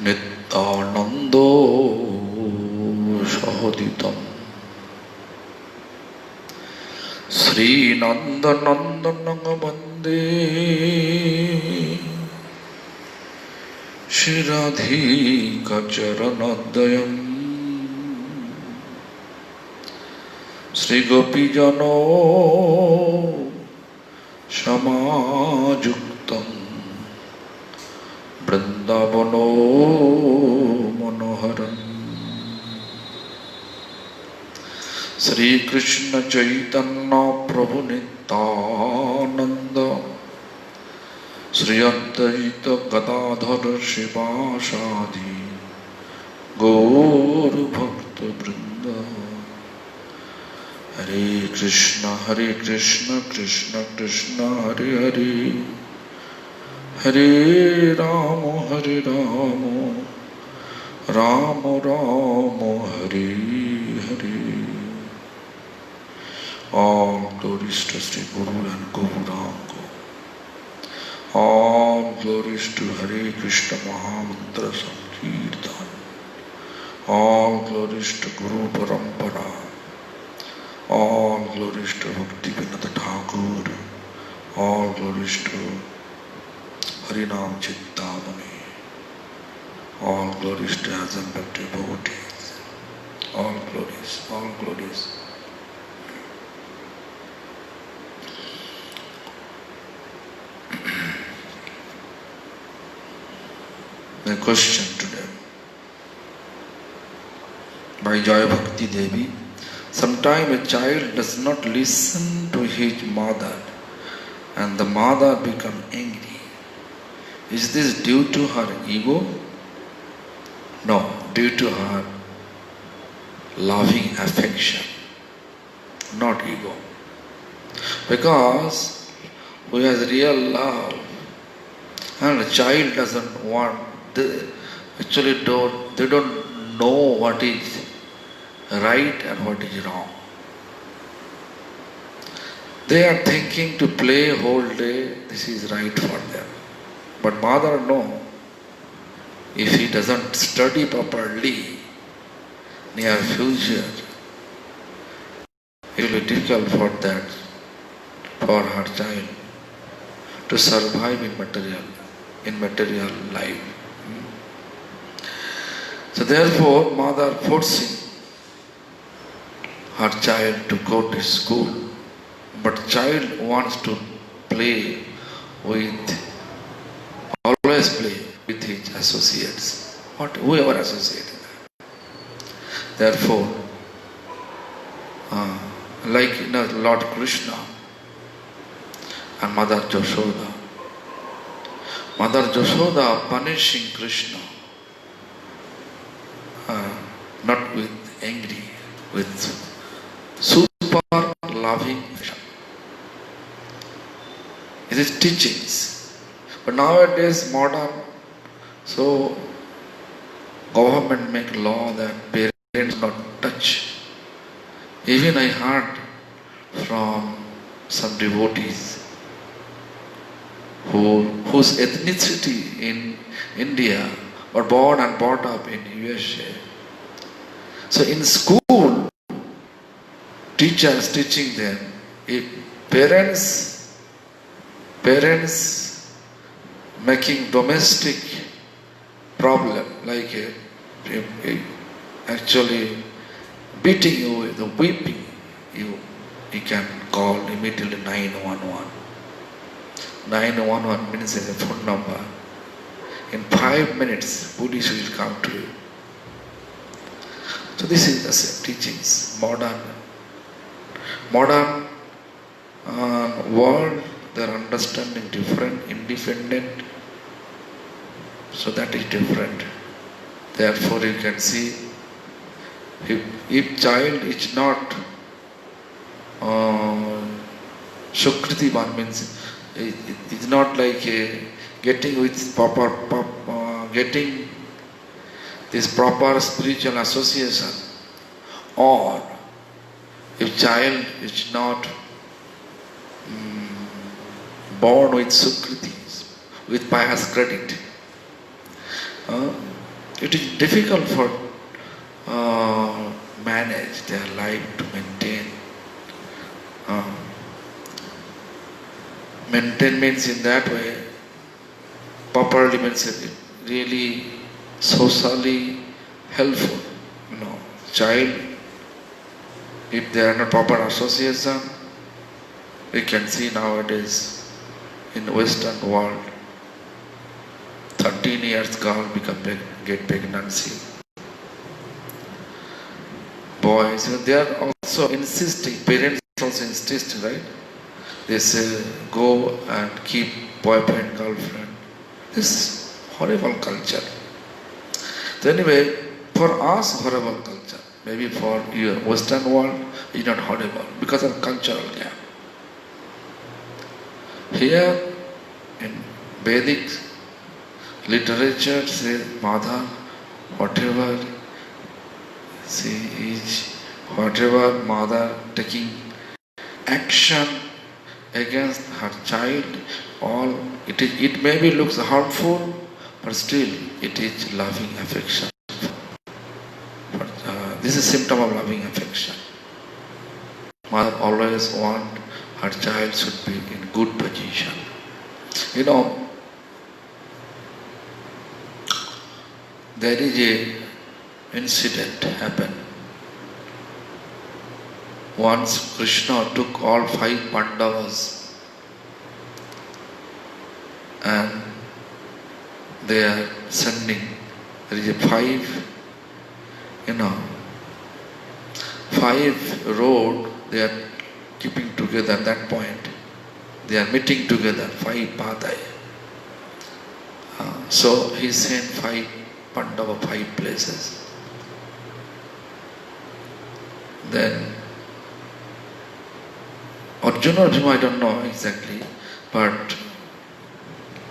Nityanando Sahoditam Sri Nandanandananga Bande Shri Radhika Charanadayam Sri Gopijano Samajuktam Vrindavano Manoharam Sri Krishna Chaitanya Prabhu Nityananda Sri Advaita Gadadhara Shivasadi Gaur Bhakta Vrinda Hare Krishna Krishna Krishna Hare Hare Hare Rama Rama Rama Hare Hare. All glories to Sri Guru and Gauranga. All glories to Hare Krishna Mahamantra Sankirtan. All glories to Guru Parampara. All glories to Bhaktivinoda Thakur. All glories to Harinam Chittamani. All glories to assembled devotees. All glories, all glories. The question today by Jaya Bhakti Devi. Sometimes a child does not listen to his mother and the mother becomes angry. Is this due to her ego? No, due to her loving affection, not ego. Because who has real love and a child doesn't want, they don't know what is right and what is wrong. They are thinking to play whole day, this is right for them. But mother know, if he doesn't study properly, near future, it will be difficult for that, for her child to survive in material life. So therefore, mother forcing her child to go to school, but child wants to play always play with his associates, whoever associated. Therefore, like Lord Krishna and Mother Yashoda punishing Krishna, not with angry, with super loving affection. It is teachings. But nowadays modern, so government make law that parents not touch. Even I heard from some devotees whose ethnicity in India were born and brought up in USA. So in school, teachers teaching them, if parents making domestic problem, like actually beating you with the whipping, you can call immediately 911. 911 means a phone number. In 5 minutes, police will come to you. So this is the same teachings. Modern world, they are understanding different, independent. So that is different. Therefore, you can see, if child is not Sukritivan, means it's not like getting with getting this proper spiritual association, or if child is not born with Sukritis, with pious credit. It is difficult for manage their life to maintain. Maintain means in that way, properly means it really socially helpful. Child, if they are not proper association, we can see nowadays in Western world, 13 years girl get pregnancy. Boys, they are also insisting, parents also insist, right? They say, go and keep boyfriend, girlfriend. This horrible culture. So anyway, for us, horrible culture. Maybe for your Western world, it's not horrible because of cultural gap. Here, in Vedic literature, says Mother, whatever whatever mother taking action against her child, it maybe looks harmful, but still it is loving affection. This is a symptom of loving affection. Mother always want her child should be in good position. There is a incident happened. Once Krishna took all 5 Pandavas and they are sending. There is a 5 road they are keeping together at that point. They are meeting together, 5 Padai. So he sent 5 Pandava, 5 places. Then Arjuna or Bhima, I don't know exactly, but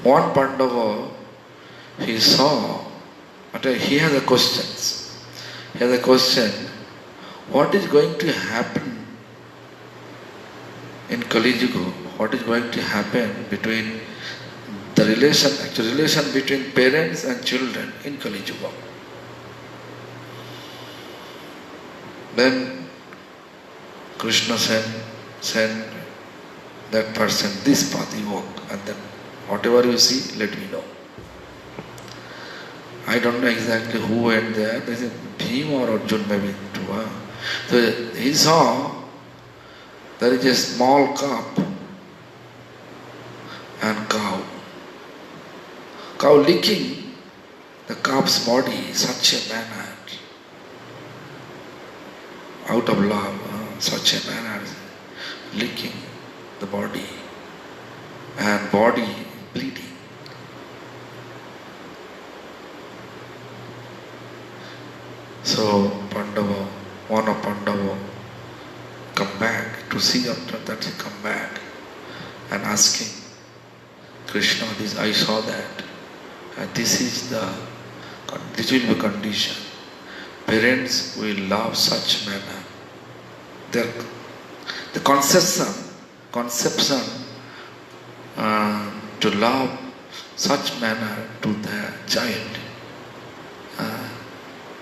one Pandava, he saw, but he has a questions. He has a question, what is going to happen in Kali Yuga? What is going to happen between the relation between parents and children in Kali Yuga? Then Krishna send that person, this path you walk, and then whatever you see, let me know. I don't know exactly who went there. They said Bhima or Arjuna maybe too. So he saw there is a small calf and cow. Cow licking the calf's body such a manner, out of love, such a manner, licking the body and body bleeding. So Pandava, one of Pandava, come back to see after that. He come back and asking Krishna, this I saw that, and this will be condition. Parents will love such manner. The conception to love such manner to the child.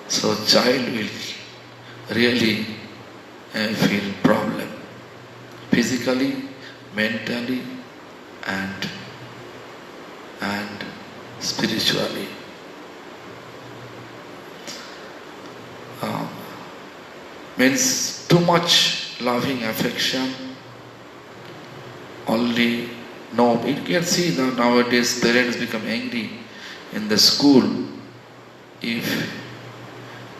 So child will really feel problem, physically, mentally, and spiritually. Means too much loving affection. Only no. You can see that nowadays parents become angry in the school if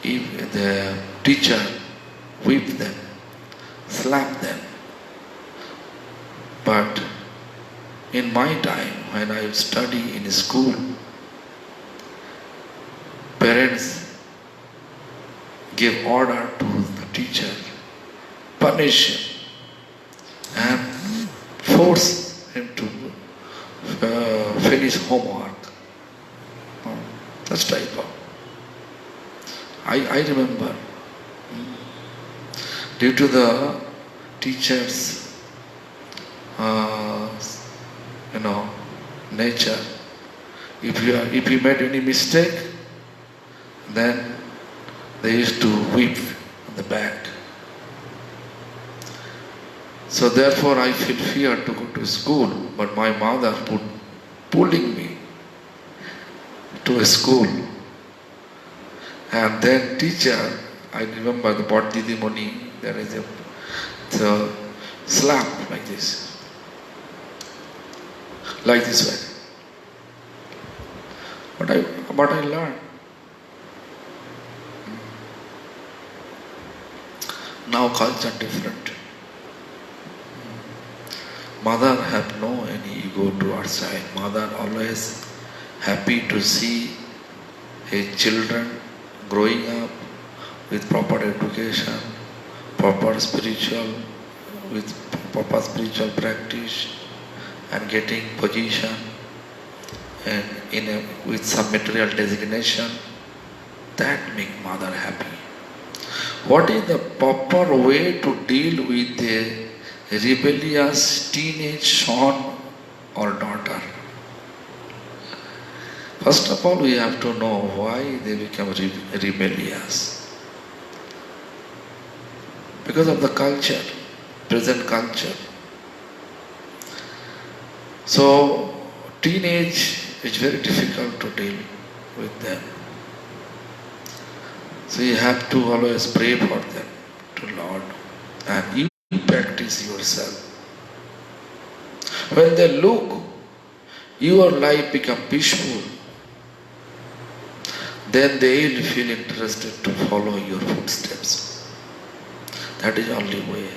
the teacher whip them, slap them. But in my time, when I study in school, parents give order to the teacher, punish him, and force him to finish homework. Such type of. I remember, due to the teacher's nature, If you made any mistake, then they used to weep on the back. So therefore I feel fear to go to school, but my mother pulling me to a school. And then teacher, I remember the Bhattididi Muni, there is a slap like this way. But I learned. Now culture different. Mother have no any ego towards child. Mother always happy to see his children growing up with proper education, proper spiritual practice, and getting position and with some material designation. That make mother happy. What is the proper way to deal with a rebellious teenage son or daughter? First of all, we have to know why they become rebellious. Because of the culture, present culture. So, teenage is very difficult to deal with them. So you have to always pray for them to Lord, and you practice yourself. When they look, your life become peaceful, then they will feel interested to follow your footsteps. That is the only way.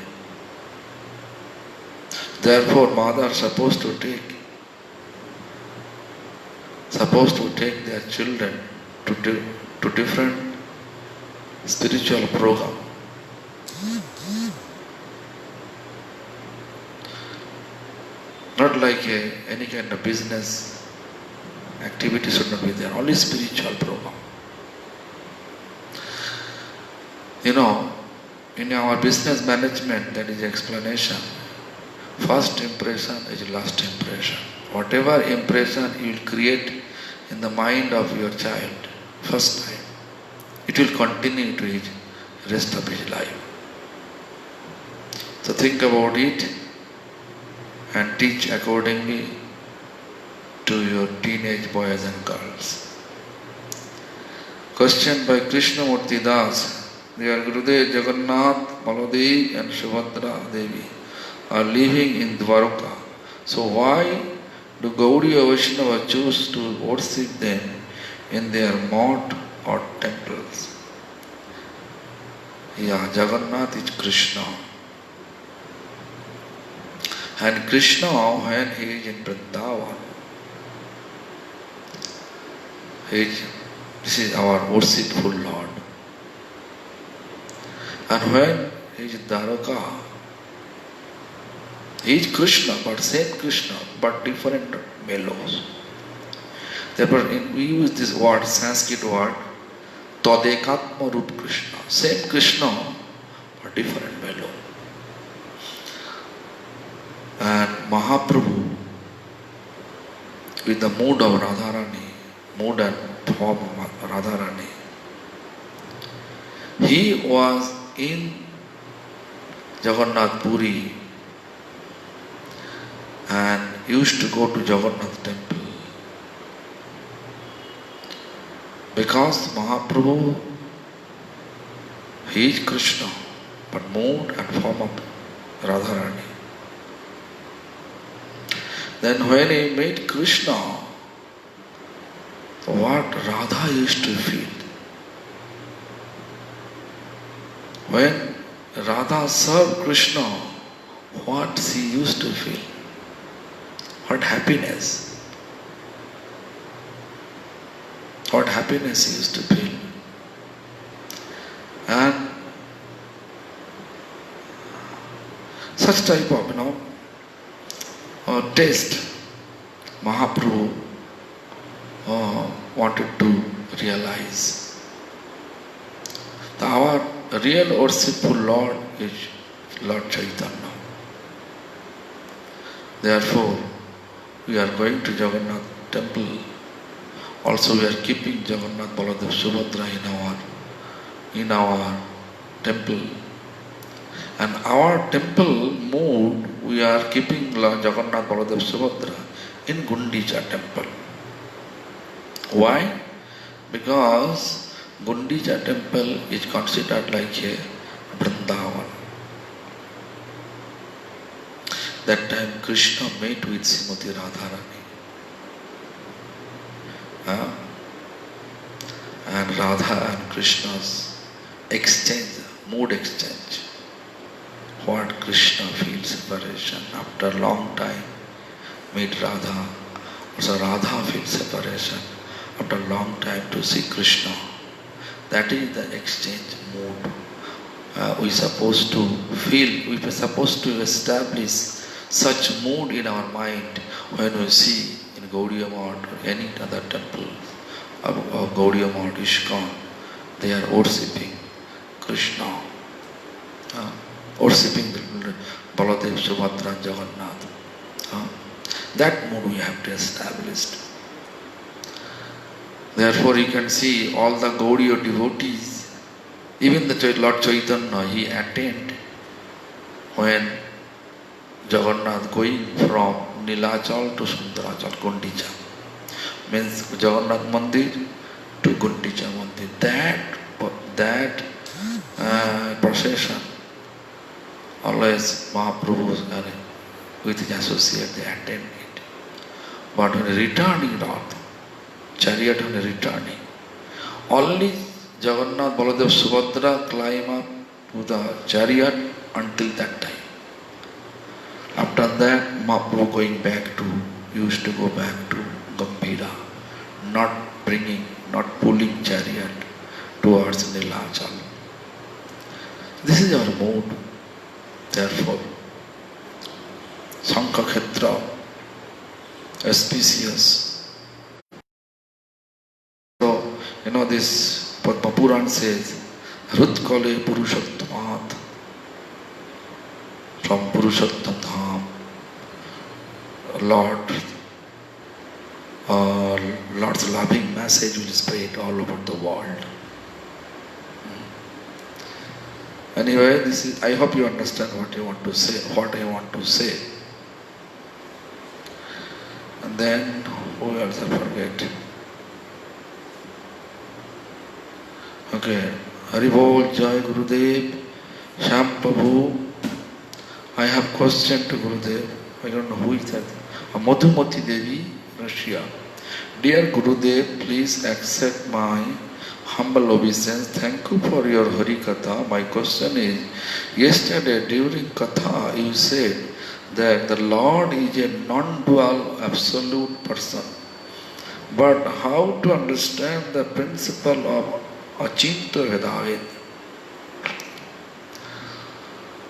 Therefore, mother supposed to take their children to different spiritual program. Not like any kind of business activity should not be there, only spiritual program. In our business management, that is explanation. First impression is last impression. Whatever impression you will create in the mind of your child, first time, it will continue to his rest of his life. So think about it and teach accordingly to your teenage boys and girls. Question by Krishnamurti Das. Their Gurudev Jagannath, Baladev and Subhadra Devi are living in Dwarka. So why do Gaudiya Vaishnava choose to worship them in their mott or temples? Yeah, Jagannath is Krishna. And Krishna, when he is in Vrindavan, this is our worshipful Lord. And when he is in Dwaraka, he is Krishna, but same Krishna, but different mellows. Therefore, we use this word, Sanskrit word, Tadekatma Rup Krishna. Same Krishna, but different mellow. And Mahaprabhu, with the mood of Radharani, mood and form of Radharani, he was in Jagannath Puri and used to go to Jagannath temple. Because Mahaprabhu, he is Krishna, but mood and form of Radharani. Then when he met Krishna, what Radha used to feel? When Radha served Krishna, what she used to feel? What happiness? What happiness he used to feel? And such type of, taste Mahaprabhu wanted to realize. Our real worshipful Lord is Lord Chaitanya. Therefore, we are going to Jagannath temple Also we are keeping Jagannath, Baladev, Subhadra in our temple. And our temple mood, we are keeping Jagannath, Baladev, Subhadra in Gundicha temple. Why? Because Gundicha temple is considered like a Vrindavan. That time Krishna met with Srimati Radharani. And Radha and Krishna's exchange, mood exchange. What Krishna feels separation after a long time meet Radha. Also Radha feels separation after a long time to see Krishna. That is the exchange mood. We are supposed to feel, we are supposed to establish such mood in our mind when we see in Gaudiya Math or any other temple of Gaudiya Math, ISKCON, they are worshipping Krishna, worshipping Baladev, Subhadra, Jagannath. That mood we have to establish. Therefore you can see all the Gaudiya devotees, even the Lord Chaitanya, he attained when Jagannath going from Nilachal to Sundarachal, Gundicha. Means Jagannath Mandir to Gundicha Mandir. That procession, always Mahaprabhu with his associate, they attend it. But when returning out, chariot when returning, only Jagannath, Baladev, Subhadra climb up to the chariot until that time. After that, Mahaprabhu going back to, used to go back to Gambhira, not pulling chariot towards Nilachal. This is our mood. Therefore, Sankakhetra, auspicious. So, this Padma Puran says, Hrutkale Purushottamat, from Purushottam Dham, Lord's loving message will spread all over the world. Anyway, this is, I hope you understand what I want to say. And then, who else I forget? Okay, Haribol, Jai Gurudev, Sham Prabhu. I have question to Gurudev. I don't know who is that. Madhumati Devi, Russia. Dear Gurudev, please accept my humble obeisance. Thank you for your Hari Katha. My question is, yesterday during Katha you said that the Lord is a non-dual absolute person. But how to understand the principle of Achinta Vedavid?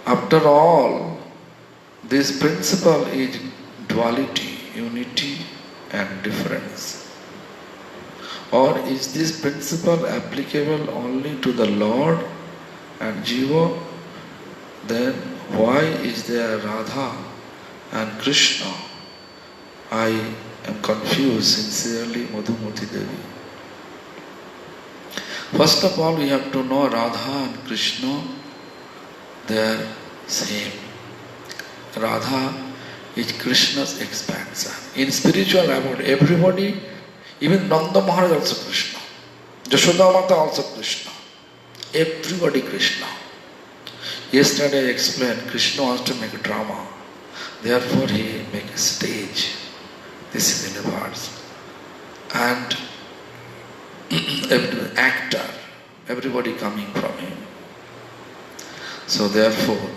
After all, this principle is duality, unity and difference. Or is this principle applicable only to the Lord and Jiva? Then why is there Radha and Krishna? I am confused, sincerely, Madhumati Devi. First of all, we have to know Radha and Krishna, they are same. Radha is Krishna's expansion. In spiritual abode, everybody, even Nanda Maharaj also Krishna. Yashoda Mata also Krishna. Everybody Krishna. Yesterday I explained, Krishna wants to make a drama. Therefore he make a stage. This is universe. And every actor, everybody coming from him. So therefore,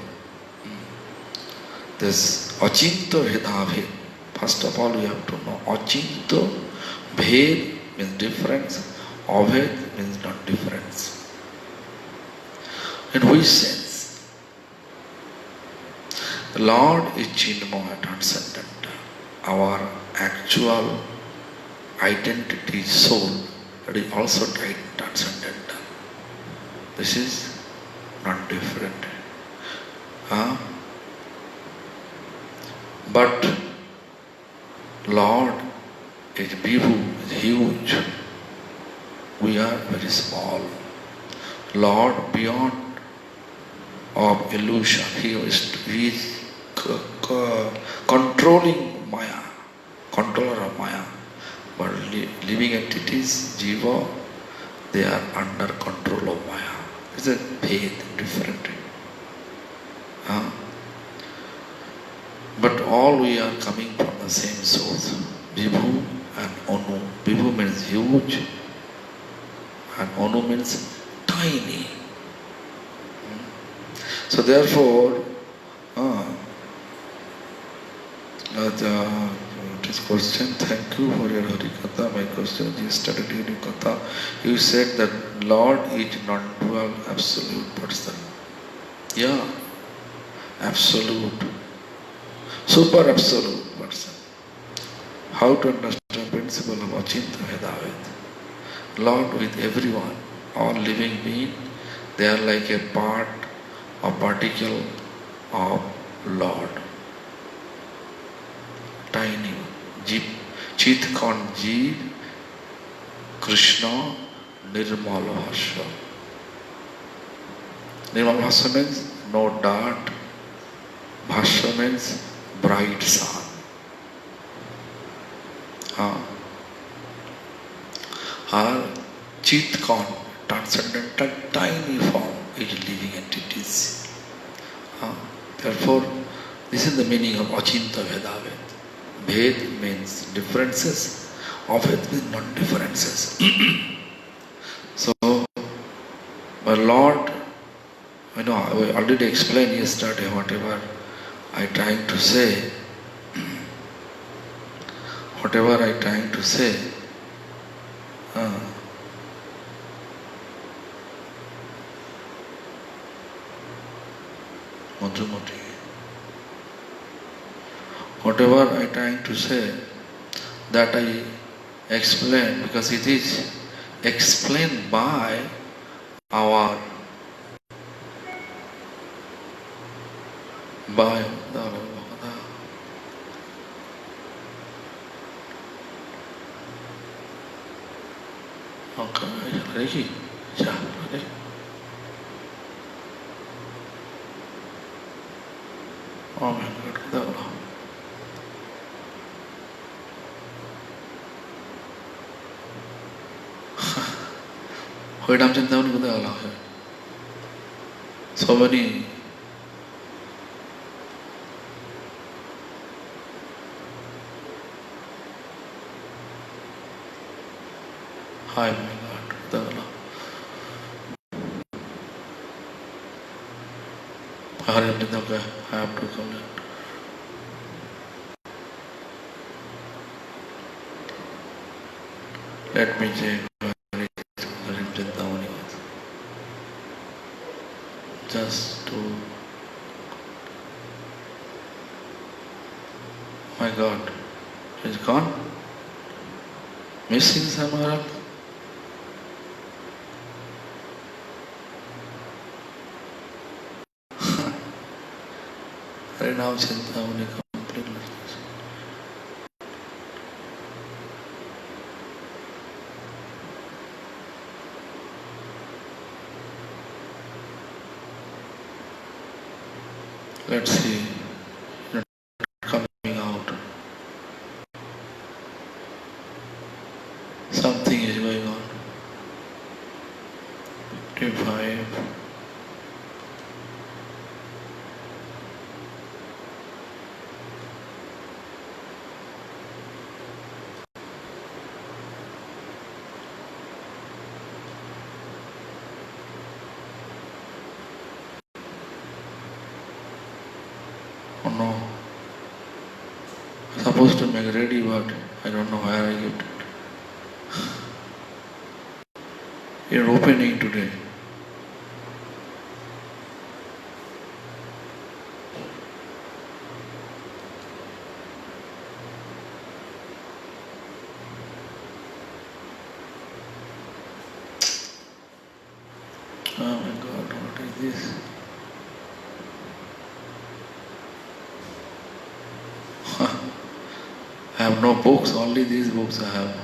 this Achinta Bhedabhed, first of all we have to know Achinta Bhed means difference, Abhed means not difference. In which sense? The Lord is Chinmaya, transcendent. Our actual identity is soul, that is also transcendent. This is not different. But Lord is Vibhu, is huge. We are very small. Lord beyond of illusion. He is controlling Maya, controller of Maya. But living entities, Jiva, they are under control of Maya. It's a faith, different. But all we are coming from the same source. Vibhu and Anu. Vibhu means huge and Anu means tiny. So therefore, this question, thank you for your Harikatha. My question is studied in Katha. You said that Lord is non-dual absolute person. Yeah, absolute. Super absolute person. How to understand principle of Achinta Vedaved? Lord with everyone, all living beings, they are like a part, a particle of Lord. Tiny. Jeep, Chitkan Jeev, Krishna, Nirmala Hasha. Nirmala Hasha means no dart. Bhasha means bright sun. Our Chitkan, transcendental tiny form, is living entities. Therefore, this is the meaning of Achinta Vedaved. Ved means differences, Aved means non-differences. So, my Lord, I already explained yesterday whatever I trying to say. Whatever I trying to say, whatever I trying to say, that I explain because it is explained by our Reiki. Yeah, okay. Oh my God, Hoidam Chintamani Kudala. So many Hi, my God, Kudala. Harim Chintamani, I have to come in. Let me check. Just to, my God, it's gone? Missing somewhere else? Right now, Chintamani completely. Let's see, not coming out. Something is going on. 55. Oh no. Supposed to make ready, but I don't know where I kept it. You're opening today. Oh my God, what is this? I have have no books, only these books I have.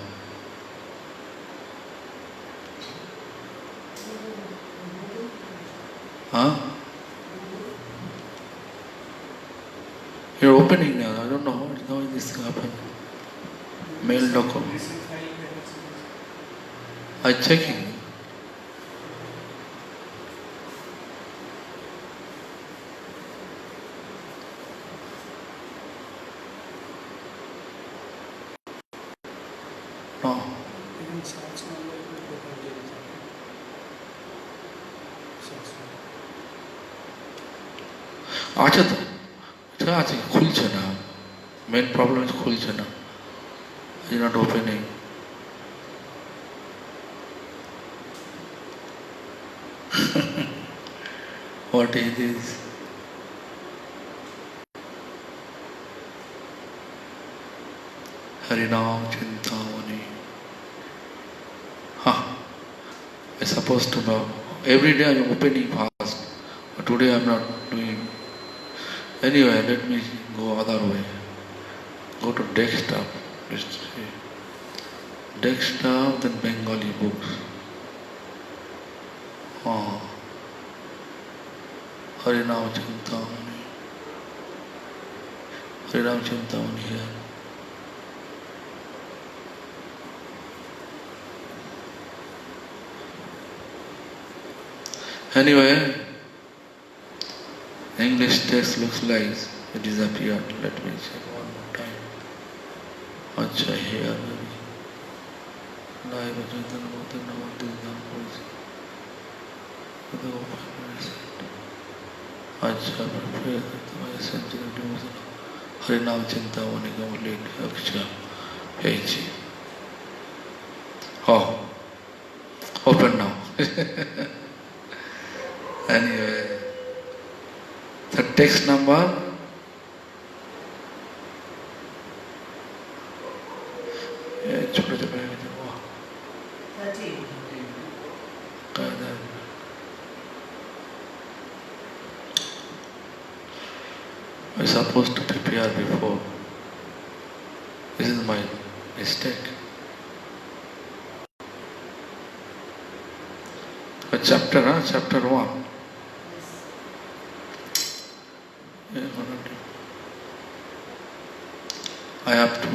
Huh? You're opening now. I don't know how this happened. Mail document. I'm checking. No. আচ্ছা তো এটা আছে খুলছে না main problem হচ্ছে খুলছে না is not opening what is this হরিনাম Chintamani I supposed to know every day I'm opening fast but today I'm not doing. Anyway, let me go other way. Go to desktop. Desktop, then Bengali books. Harinam Chintamani. Harinam Chintamani here. Anyway, English text looks like it disappeared. Let me check one more time. Acha here maybe. Live Ajayana Bhutta Navati Dhammas. The open Acha prayer my essential devotion. Harinam Chintamani complete Aksha page. Oh, open now. Anyway, the text number I was supposed to prepare before. This is my mistake. A chapter 1. I have to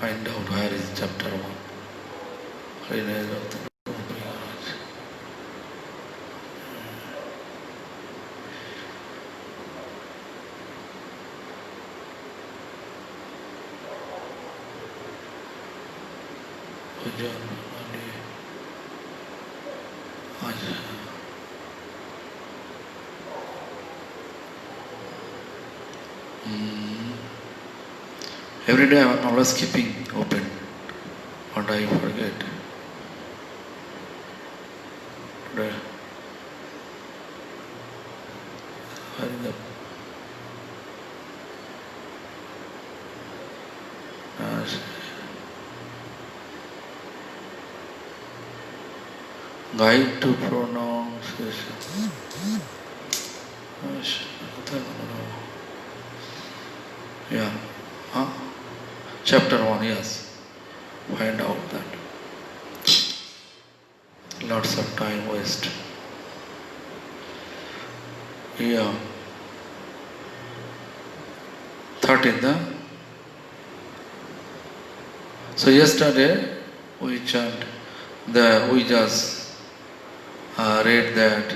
find out where is chapter 1. Every day I'm always keeping open, but I forget. Today, guide to pronunciation. Yeah. Chapter 1, yes. Find out that. Lots of time waste. Yeah. 13th. So yesterday we just read that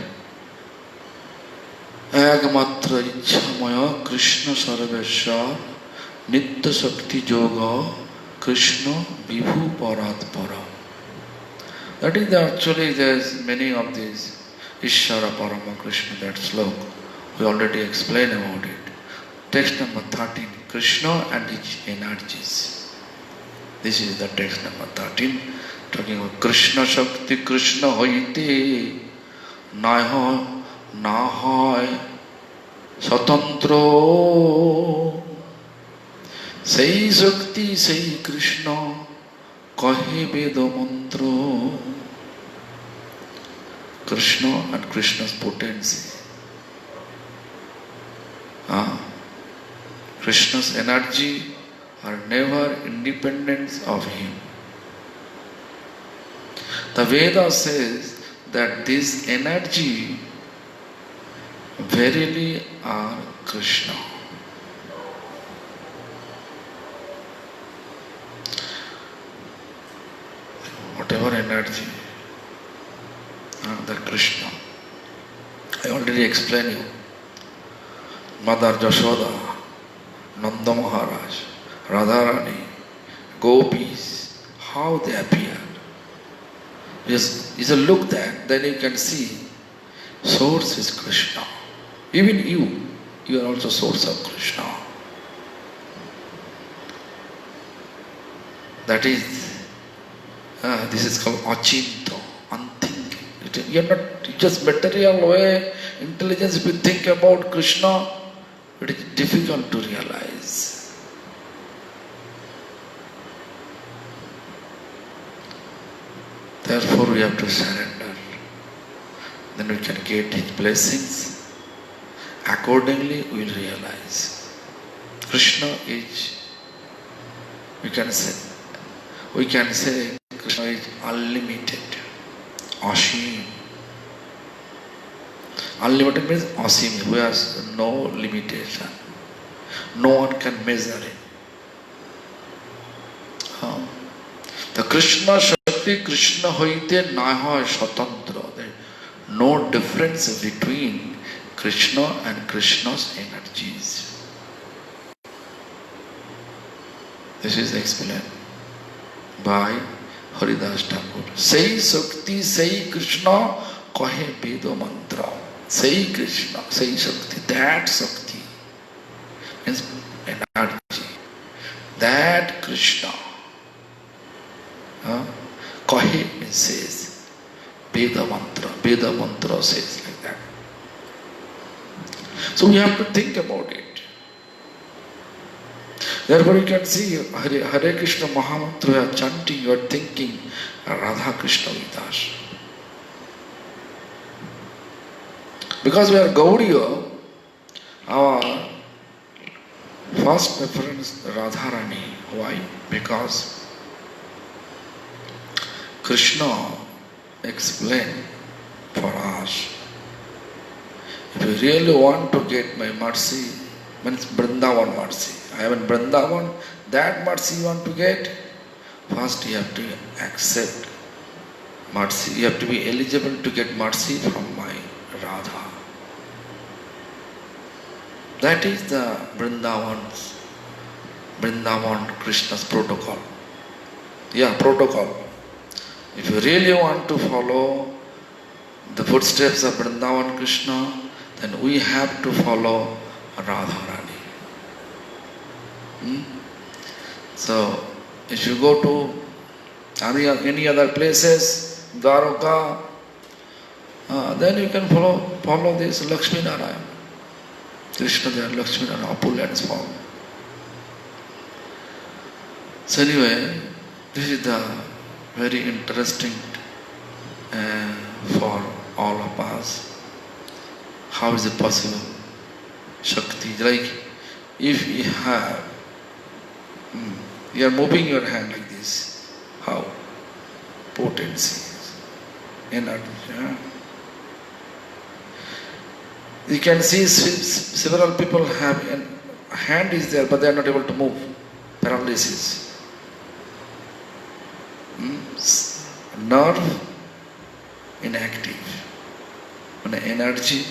একমাত্র ইচ্ছাময় কৃষ্ণ সর্বেশ্বর নিত্য শক্তি যোগ কৃষ্ণ বিভু পরাৎপরা. That is actually the meaning of this Ishvara Parama Krishna, that sloka. We already explained about it. Text number 13, Krishna and his energies. This is the text number 13, talking about Krishna Shakti, Krishna hoite na hoy স্বতন্ত্র সেই শক্তি সেই কৃষ্ণ কহে বেদ মন্ত্র. Krishna and Krishna's potency. Krishna's energy are never independent of him. The Veda says that this energy verily are Krishna. Whatever energy, the Krishna. I already explained you. Mother Jashoda, Nanda Maharaj, Radharani, Gopis, how they appear. Just look that, then you can see source is Krishna. Even you are also source of Krishna. That is, this is called achinto, unthinking. You are not just material way, intelligence. If you think about Krishna, it is difficult to realize. Therefore, we have to surrender. Then we can get His blessings. Accordingly, we will realize Krishna is, we can say Krishna is unlimited, Ashim. Unlimited means Asim, who has no limitation. No one can measure it. The Krishna Shakti, Krishna hoite naha swatantra. No difference between Krishna and Krishna's energies. This is explained by Haridas Thakur. Sei Shakti, Sei Krishna, kahe Vedo mantra. Sei Krishna, Sei Shakti, that Shakti means energy. That Krishna, kahe means says, Veda mantra says like that. So we have to think about it. Therefore you can see Hare Krishna Mahamantra, you are chanting, you are thinking Radha Krishna Vidas. Because we are Gaudiya, our first preference Radharani. Why? Because Krishna explained for us. If you really want to get my mercy, means Vrindavan mercy. I am in Vrindavan, that mercy you want to get, first you have to accept mercy. You have to be eligible to get mercy from my Radha. That is the Vrindavan Krishna's protocol. Yeah, protocol. If you really want to follow the footsteps of Vrindavan Krishna, then we have to follow Radharani. So, if you go to any other places, Dwaraka, then you can follow this Lakshmi Narayana. Krishna there, Lakshmi Narayana, opulence form. So anyway, this is the very interesting for all of us. How is it possible? Shakti, like if you have, you are moving your hand like this. How? Potency, energy. You can see several people have a hand is there, but they are not able to move. Paralysis. Nerve inactive. When energy,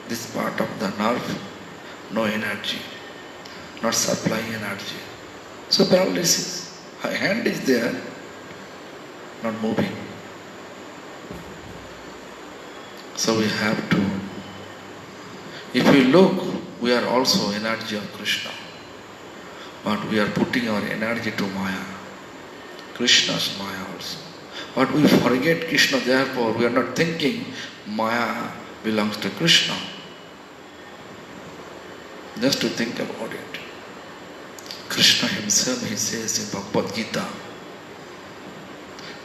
this part of the nerve, no energy, not supplying energy. So paralysis. Her hand is there, not moving. So we have to, if we look, we are also energy of Krishna. But we are putting our energy to Maya. Krishna's Maya also. But we forget Krishna, therefore we are not thinking Maya belongs to Krishna. Just to think about it. Krishna himself, he says in Bhagavad Gita,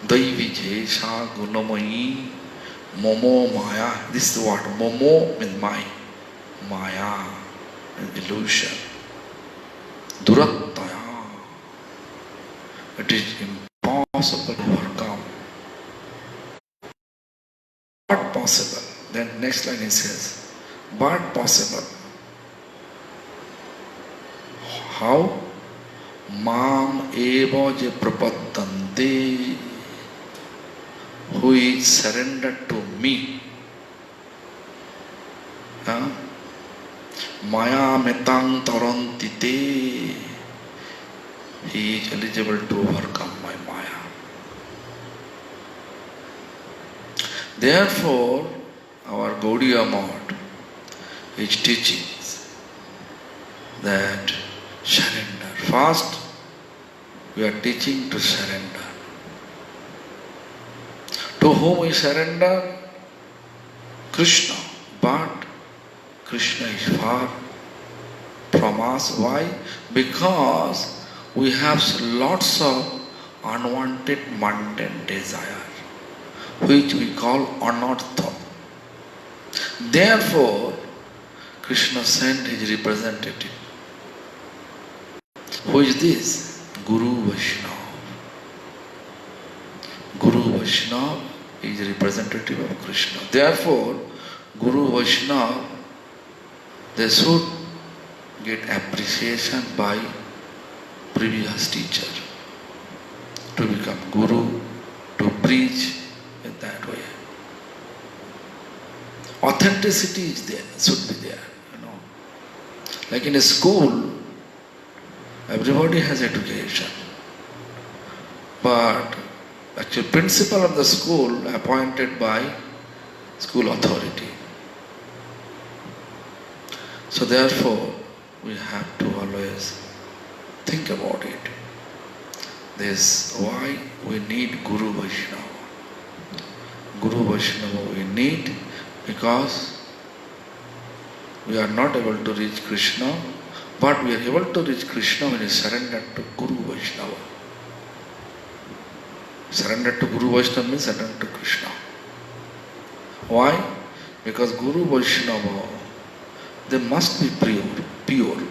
Daivi Jesha Gunamayi Momo Maya. This is what? Momo means my. Maya means illusion. Durattaya. It is impossible to overcome. But possible. Then next line he says, but possible. How? Mam eva je prapaddante, who is surrendered to me. Maya metang tarantite, he is eligible to overcome my Maya. Therefore, our Gaudiya Math is teaching that surrender. First, we are teaching to surrender. To whom we surrender? Krishna. But Krishna is far from us. Why? Because we have lots of unwanted mundane desire, which we call anartha. Therefore, Krishna sent his representative. Who is this? Guru Vaishnava. Guru Vaishnava is representative of Krishna. Therefore, Guru Vaishnava, they should get appreciation by previous teacher to become Guru, to preach in that way. Authenticity is there, should be there. Like in a school, everybody has education. But actual principal of the school appointed by school authority. So therefore, we have to always think about it. This why we need Guru Vaishnava. Guru Vaishnava we need because we are not able to reach Krishna, but we are able to reach Krishna when we surrender to Guru Vaishnava. Surrender to Guru Vaishnava means surrender to Krishna. Why? Because Guru Vaishnava, they must be pure,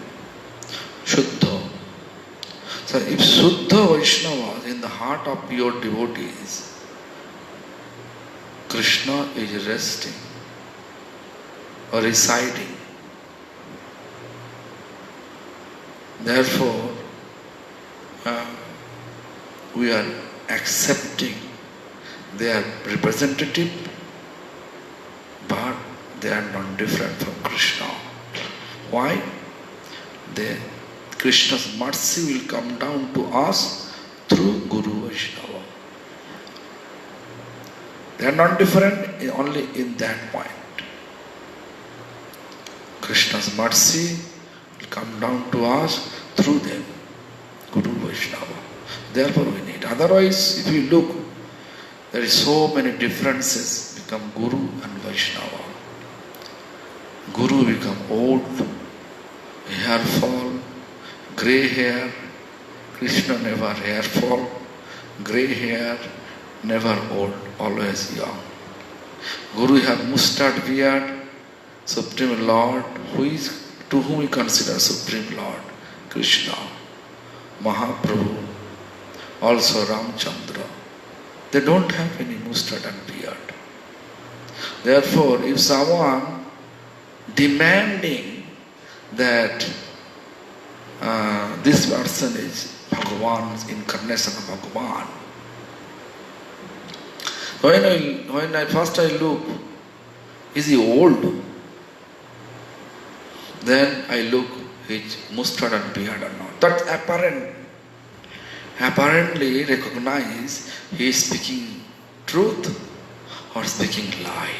Shuddha. So if Shuddha Vaishnava is in the heart of pure devotees, Krishna is resting or residing. Therefore, we are accepting their representative, but they are not different from Krishna. Why? Krishna's mercy will come down to us through Guru Vaishnava. They are not different only in that point. Krishna's mercy will come down to us through them, Guru Vaishnava. Therefore we need. Otherwise, if you look, there is so many differences become Guru and Vaishnava. Guru become old, hair fall, grey hair. Krishna never hair fall, grey hair, never old, always young. Guru have mustard beard, Supreme Lord, to whom we consider Supreme Lord, Krishna, Mahaprabhu, also Ramchandra. They don't have any mustard and beard. Therefore, if someone demanding that this person is Bhagavan's incarnation of Bhagavan, when I first look, is he old? Then I look his mustard and beard or not. That's apparently recognize he is speaking truth or speaking lie.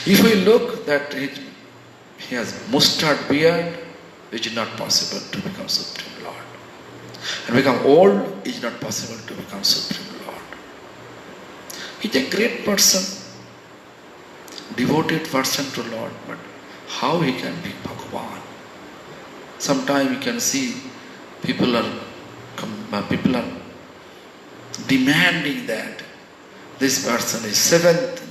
If we look that he has mustard beard, it is not possible to become Supreme Lord. And become old, it is not possible to become Supreme Lord. He is a great person, devoted person to Lord, but how he can be Bhagavan? Sometimes you can see people are demanding that this person is seventh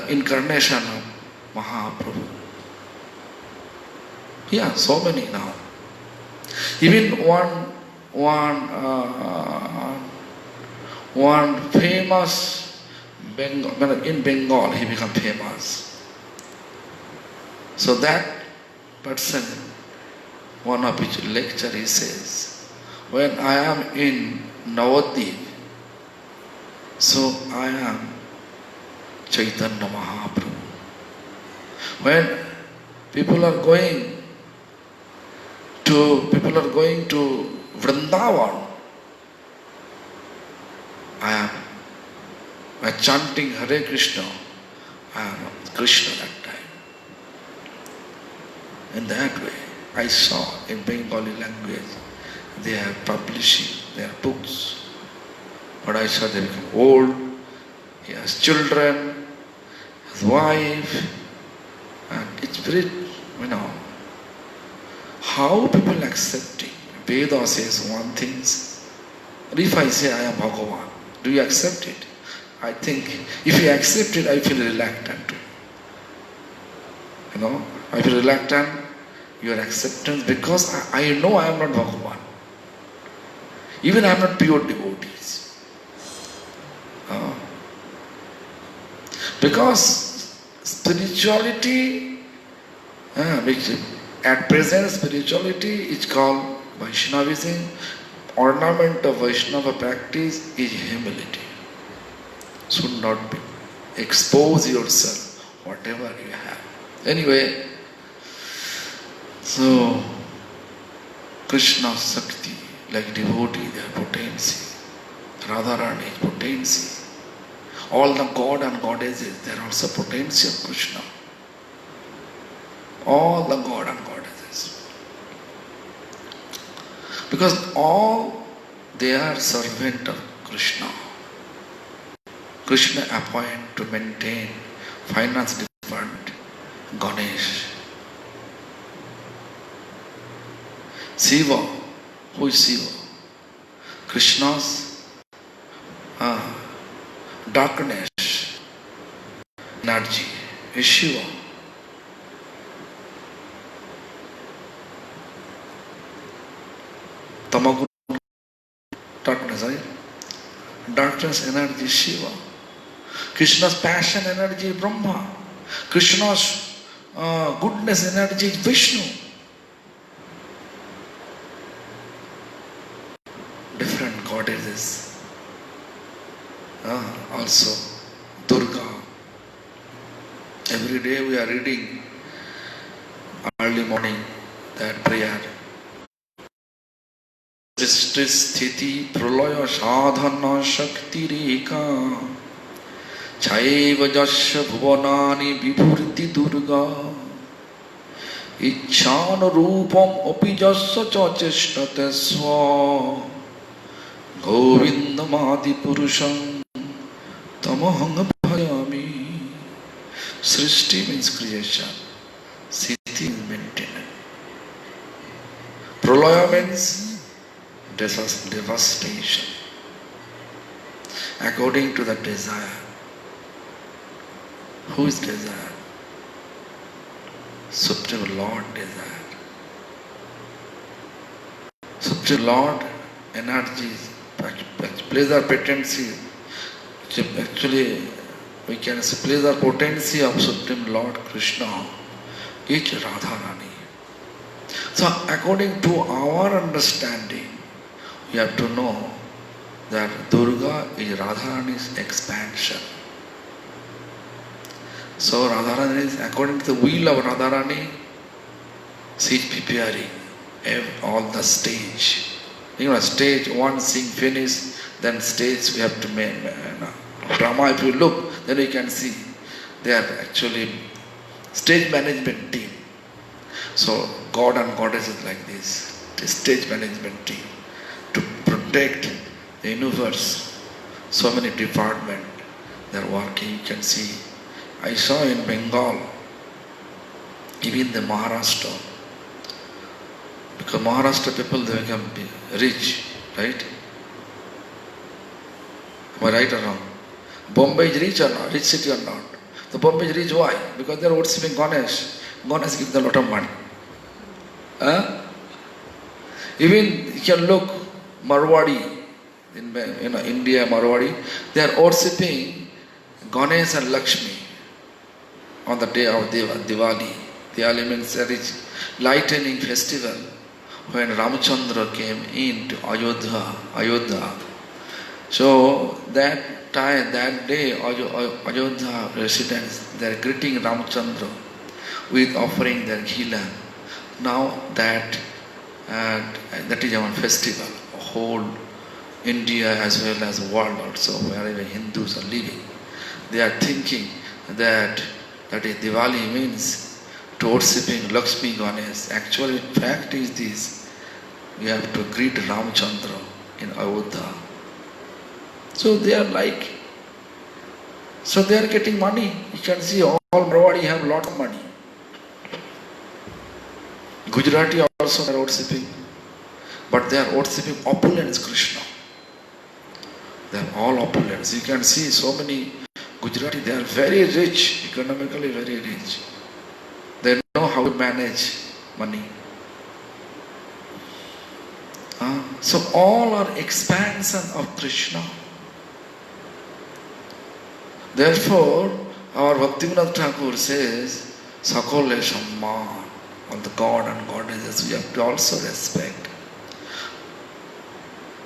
incarnation of Mahaprabhu. Yeah, so many now. Even one famous in Bengal, he became famous. So that person, one of his lecture, he says, when I am in Navadvip, so I am Chaitanya Mahaprabhu. When people are going to Vrindavan, I am by chanting Hare Krishna, I am Krishna that time. In that way, I saw in Bengali language, they are publishing their books. But I saw they become old, he has children, his wife, and it's very, how people accepting. Veda says one thing. If I say I am Bhagavan, do you accept it? I think if you accept it, I feel reluctant to. I feel reluctant, your acceptance, because I know I am not Bhagavan. Even I am not pure devotees. Because spirituality, at present spirituality is called Vaishnavism. Ornament of Vaishnava practice is humility. Should not be. Expose yourself, whatever you have. Anyway, so Krishna Sakti, like devotee, their potency. Radharani is potency. All the God and goddesses, they are also potency of Krishna. All the God and goddesses. Because all they are servant of Krishna. Krishna appoint to maintain finance department, Ganesh. Shiva, who is Shiva? Krishna's darkness, energy is Shiva. Tamagun, darkness, right? Darkness energy is Shiva. Krishna's passion energy is Brahma. Krishna's goodness energy is Vishnu. Different goddesses. Also Durga. Every day we are reading early morning that prayer. Srishti sthiti pralaya sadhana shakti reka chaiva jasya bhuvanani vibhurti Durga ichchana rupam api jasya cha cheshtate sva Govindamadi Purusham Tamahang Bhajami. Srishti means creation. Sthiti is maintenance. Pralaya means devastation. According to the desire. Who is desire? Supreme Lord desire. Supreme Lord energy pleasure potency. Actually, we can say pleasure potency of Supreme Lord Krishna is Radharani. So, according to our understanding, we have to know that Durga is Radharani's expansion. So, Radharani is, according to the will of Radharani, she is preparing all the stage. Stage one scene finished, then stage we have to make. Drama, if you look, then you can see they are actually stage management team. So God and Goddess is like this, the stage management team to protect the universe. So many departments they are working. You can see. I saw in Bengal, even the Maharashtra. Because Maharashtra people, they become rich, right? Am I right or wrong? Bombay is rich or not? Rich city or not? The Bombay is rich, why? Because they are worshipping Ganesh. Ganesh gives them a lot of money. Huh? Even you can look Marwadi, in India, Marwadi, they are worshipping Ganesh and Lakshmi on the day of Diwali. Diwali means that is lightning festival when Ramchandra came into Ayodhya. So that time, that day, Ayodhya residents, they are greeting Ramchandra with offering their ghee lamb. Now that is our festival, whole India as well as world also, wherever Hindus are living. They are thinking that is Diwali means to worshipping Lakshmi Ganesh. Actually, fact is this: we have to greet Ramchandra in Ayodhya. So they are getting money. You can see all Marwadi have a lot of money. Gujarati also are worshipping, but they are worshipping opulence Krishna. They are all opulence. You can see so many Gujarati, they are very rich, economically very rich. They know how to manage money. So all are expansion of Krishna. Therefore, our Bhaktivinoda Thakur says, Sakole Samman, on the God and goddesses, we have to also respect.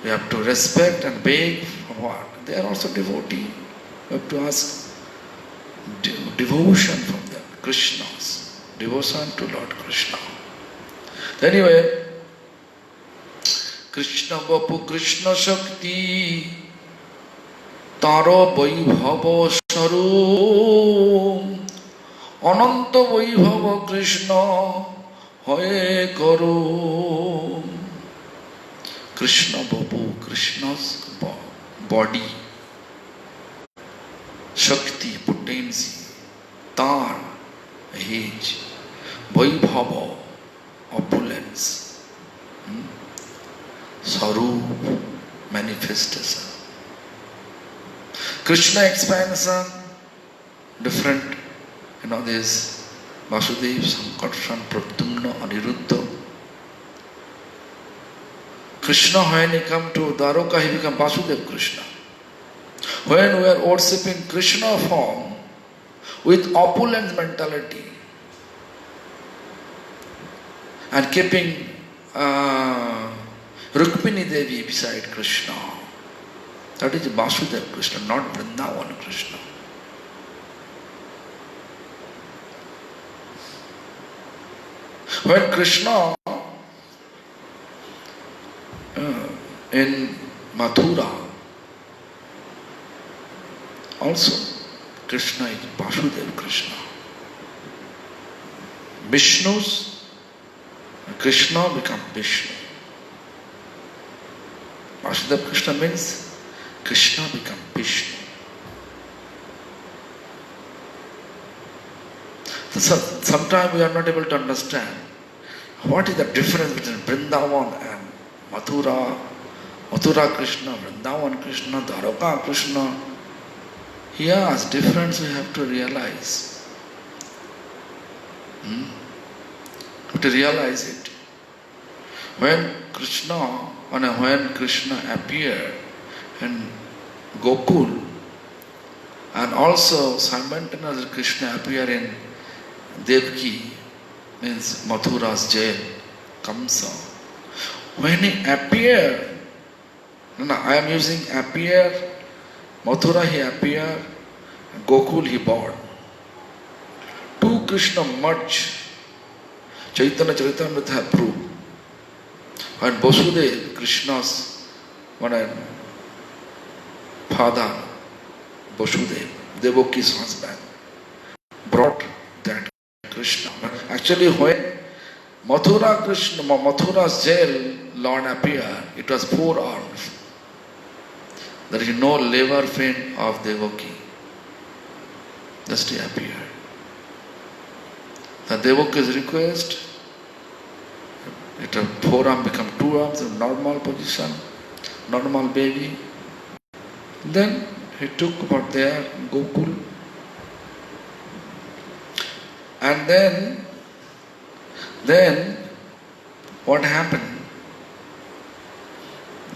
We have to respect and beg for what? They are also devotee. We have to ask devotion from them, Krishna's devotion to Lord Krishna. Anyway, Krishna Bapu Krishna Shakti Taro Vaibhava Saru Ananta Vaibhava Krishna Hoye Karu. Krishna Babu, Krishna's body, Shakti, potency, Tar, age, Vaibhava, opulence, Sarup, manifestation. Krishna expansion, different. This Vasudev, Sankarshan, Pradyumna, Aniruddha. Krishna, when he come to Dwaraka, he become Vasudev Krishna. When we are worshipping Krishna form with opulent mentality and keeping Rukmini Devi beside Krishna, that is Vasudev Krishna, not Vrindavan Krishna. When Krishna in Mathura, also Krishna is Vasudev Krishna. Vishnu's Krishna become Vishnu. Vasudev Krishna means Krishna become Vishnu. So sometimes we are not able to understand what is the difference between Vrindavan and Mathura, Mathura Krishna, Vrindavan Krishna, Dwaraka Krishna. Yes, difference we have to realize. We have to realize it. When Krishna appeared in Gokul, and also simultaneously Krishna appeared in Devaki, means Mathura's jail, Kamsa. When he appeared, I am using appear, Mathura he appeared, Gokul he born. Two Krishna merged. Chaitanya Charitamrita have proved. When Vasudeva, Krishna's father, Vasudeva, Devaki's husband, brought that Krishna. Actually, when Mathura's jail Lord appeared, it was 4 arms. There is no labor pain of Devaki. Just he appeared. The Devaki's request, it 4 arms become 2 arms in normal position, normal baby. Then he took about there Gokul. And then what happened?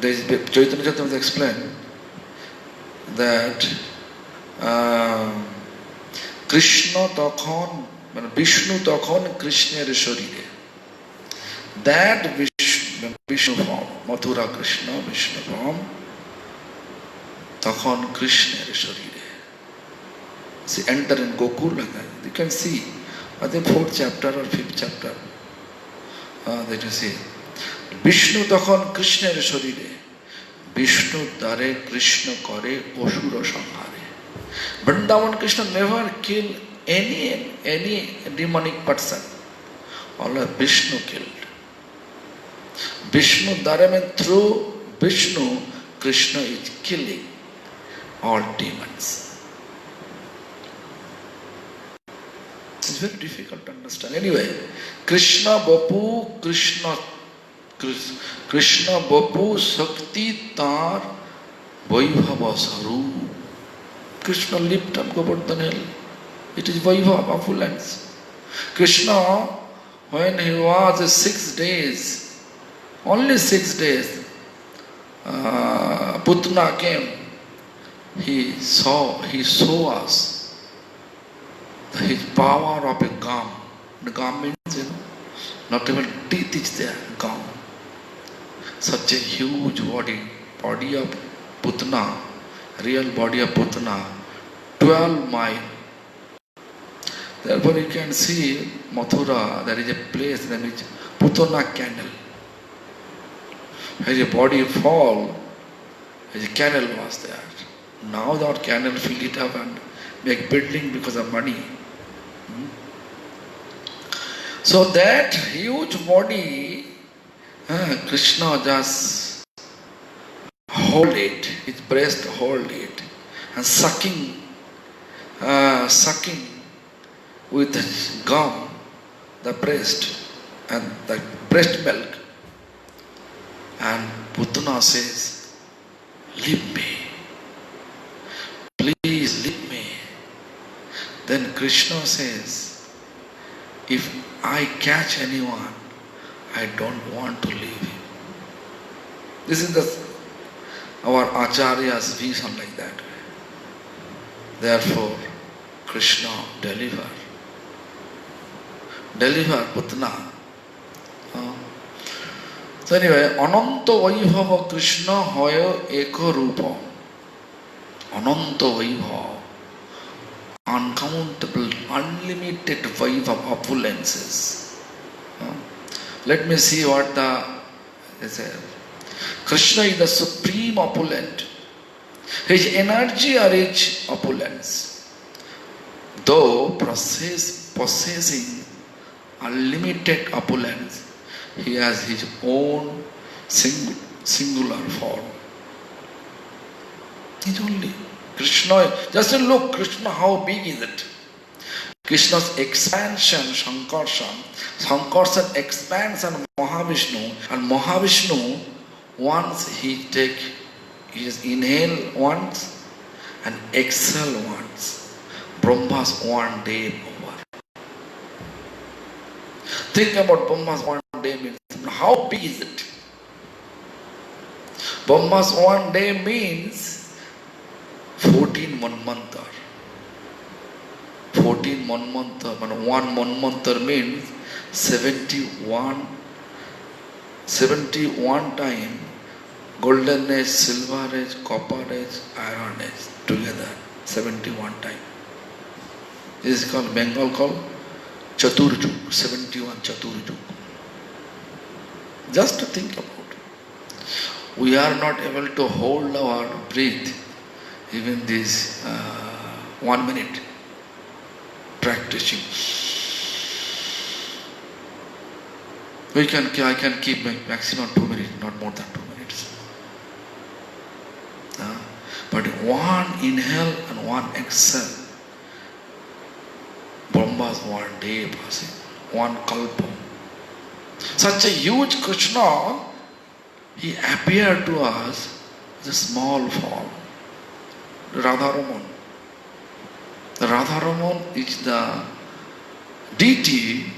Chaitanya Charitamrita explained that Krishna তখন মানে বিষ্ণু তখন কৃষ্ণের শরীরে, that Vishnu form, Mathura Krishna, Vishnu form, তখন কৃষ্ণের শরীরে. See, enter in Gokula. You can see, I think 4th chapter or 5th chapter. That you see. Vishnu তখন কৃষ্ণের শরীরে, বিষ্ণু দ্বারে কৃষ্ণ করে অসুর সংহারে. Vrindavan Krishna never kill any demonic person. All Vishnu killed. Vishnu Dara means through Vishnu, Krishna is killing all demons. It's very difficult to understand. Anyway, Krishna Bapu Sakti Tar Vaibhava Sarup. Krishna lived up Govardhan hill. It is Vaibhava, opulence. Krishna, when he was 6 days, only 6 days, Putna came. He saw us his power of a gum. The gum means, not even teeth is there, gum. Such a huge body of Putna, real body of Putna, 12 miles. Therefore you can see Mathura, there is a place named which Putna canal. Where a body fall, a canal was there. Now that canal fill it up and make building because of money. So that huge body, Krishna just hold it, his breast hold it, and sucking with the gum, the breast and the breast milk. And Putna says, leave me, please leave me. Then Krishna says, if I catch anyone, I don't want to leave him. This is our Acharya's vision like that. Therefore, Krishna deliver Putna. So anyway, Ananta Vaibhava Krishna hoya eko rupa. Ananta Vaibhava, uncountable, unlimited Vaibhava opulences. Let me see what they say. Krishna is the supreme opulent. His energy are rich opulence. Though possessing unlimited opulence, he has his own singular form. He's only Krishna. Just look, Krishna, how big is it? Krishna's expansion, Sankarshan expands on Mahavishnu, and Mahavishnu, once he inhale once and exhale once. Brahma's 1 day over. Think about Brahma's 1 day means. How big is it? Brahma's 1 day means 14 Manmantar. 14 Manmantar, but 1 Manmantar means 71 times golden age, silver age, copper age, iron age together. 71 times. This is called, Bengal called Chaturjuk, 71 Chaturjuk. Just to think about. We are not able to hold our breath even this 1 minute practicing. I can keep maximum 2 minutes, not more than 2 minutes. But 1 inhale and 1 exhale. Brahma's 1 day passing, 1 kalpa. Such a huge Krishna, he appeared to us as a small form. Radharaman. Radharaman is the deity,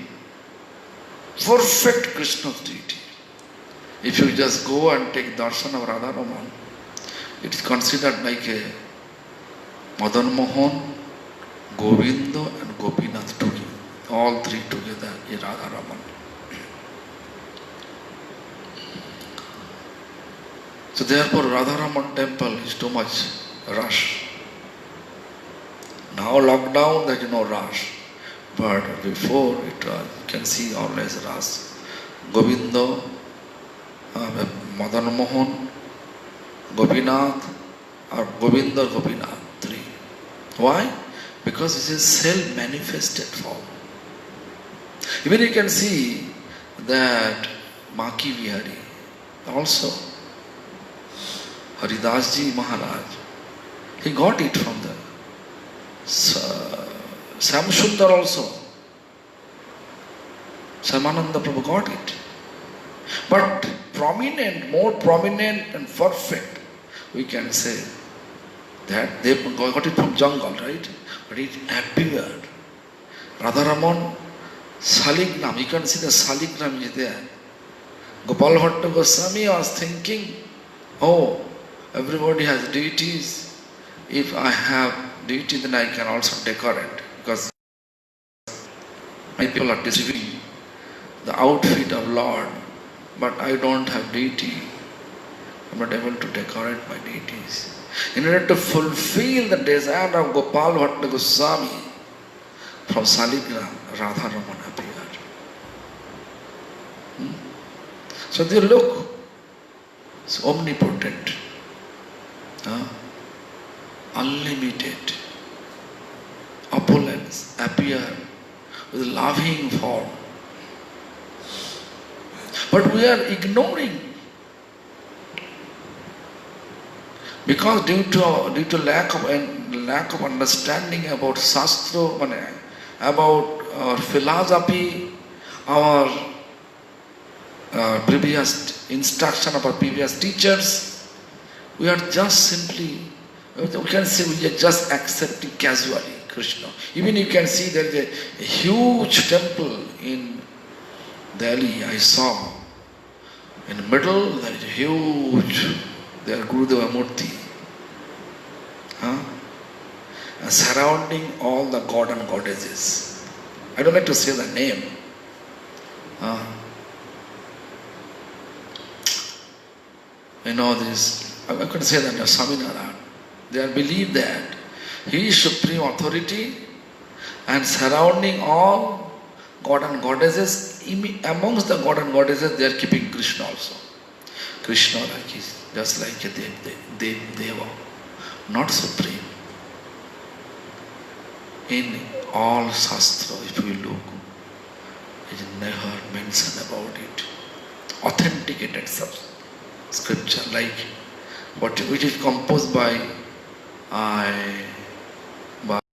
perfect Krishna's deity. If you just go and take darshan of Radharaman, it is considered like a Madan Mohan, Govinda and Gopinath together. All three together in Radharaman. So therefore Radharaman temple is too much rush. Now lockdown there is no rush. But before it was, you can see always rush. Govinda, Madan Mohan, Gopinath, or Govinda Gopinath, three. Why? Because it is self-manifested form. Even you can see that Maki Vihari, also Haridas Ji Maharaj, he got it from the Samsundar also. Samananda Prabhu got it. But prominent, more prominent and perfect, we can say that they got it from jungle, right? But it appeared. Radharaman, Saligram, you can see the Saligram is there. Gopal Bhatta Goswami was thinking, oh, everybody has deities. If I have deity, then I can also decorate. Because my people are distributing the outfit of Lord, but I don't have deity. I'm not able to decorate my deities. In order to fulfill the desire of Gopal Bhatta Goswami, from Saligram, Radharaman appeared. So they look, it's omnipotent, unlimited, opulence appear with loving form. But we are ignoring because due to lack of understanding about Shastra, about our philosophy, our previous instruction of our previous teachers, we are just simply, we can say we are just accepting casually Krishna. Even you can see there is a huge temple in Delhi, I saw. In the middle, there is a huge, there Gurudeva Murti. And surrounding all the god and goddesses. I don't like to say the name. You know this, I could say that Swaminarayan. They are believe that he is supreme authority and surrounding all god and goddesses, amongst the god and goddesses they are keeping Krishna also. Krishna like is just like a Deva, not supreme. In all Shastra, if you look, it is never mentioned about it. Authenticated scripture like which is composed by